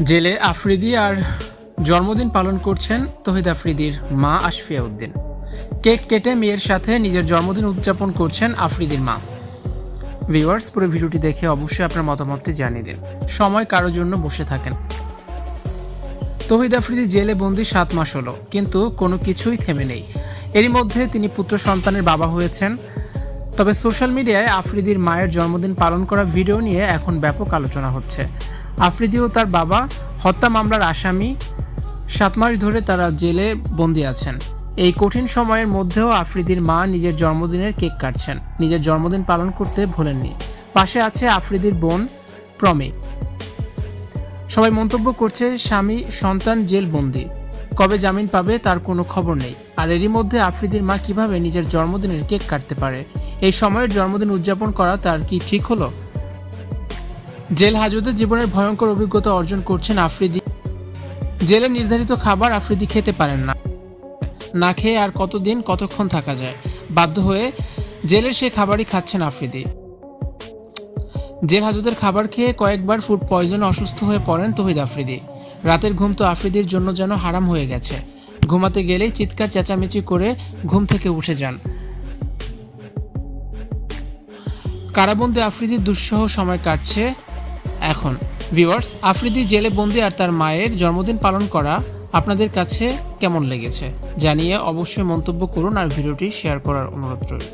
জেলে আফ্রিদি আর জন্মদিন পালন করছেন তহিদ আফ্রিদির মা আশফিয়া উদ্দিন। কেক কেটে মেয়ের সাথে নিজের জন্মদিন উদযাপন করছেন আফ্রিদির মা। ভিউয়ার্স, পুরো ভিডিওটি দেখে অবশ্যই আপনার মতামতটি জানিয়ে দিন। সময় কারোর জন্য বসে থাকেন। তহিদ আফ্রিদি জেলে বন্দি 7 মাস হলো, কিন্তু কোনো কিছুই থেমে নেই। এরই মধ্যে তিনি পুত্র সন্তানের বাবা হয়েছেন। তবে সোশ্যাল মিডিয়ায় আফ্রিদির মায়ের জন্মদিন পালন করা ভিডিও নিয়ে এখন ব্যাপক আলোচনা হচ্ছে। আফ্রিদি ও তার বাবা হত্যা মামলার আসামি। 7 মাস ধরে তারা জেলে বন্দী আছেন। এই কঠিন সময়ের মধ্যেও আফ্রিদির মা নিজের জন্মদিনের কেক কাটছেন। নিজের জন্মদিন পালন করতে ভোলেননি। পাশে আছে আফ্রিদির বোন প্রমি। সবাই মন্তব্য করছে, স্বামী সন্তান জেল বন্দী, কবে জামিন পাবে তার কোনো খবর নেই। আর এরই মধ্যে আফ্রিদির মা কিভাবে নিজের জন্মদিনের কেক কাটতে পারে? এই সময়ের জন্মদিন উদযাপন করা তার কি ঠিক হলো? জেল হাজতে জীবনের ভয়ঙ্কর অভিজ্ঞতা অর্জন করছেন আফ্রিদি। জেলে নির্ধারিত খাবার আফ্রিদি খেতে পারেন না। না খেয়ে আর কতক্ষণ থাকা যায়? বাধ্য হয়ে জেলের সে খাবারই খাচ্ছেন আফ্রিদি। জেল হাজতের খাবার খেয়ে কয়েকবার ফুড পয়জনে অসুস্থ হয়ে পড়েন তহিদ আফ্রিদি। রাতের ঘুম তো আফ্রিদির জন্য যেন হারাম হয়ে গেছে। ঘুমাতে গেলেই চিৎকার চেঁচামেচি করে ঘুম থেকে উঠে যান। কারাবন্দী আফ্রিদির দুঃসহ সময় কাটছে এখন। ভিউয়ার্স, আফ্রিদি জেলে বন্দী আর তার মায়ের জন্মদিন পালন করা আপনাদের কাছে কেমন লেগেছে জানিয়ে অবশ্যই মন্তব্য করুন আর ভিডিওটি শেয়ার করার অনুরোধ রইল।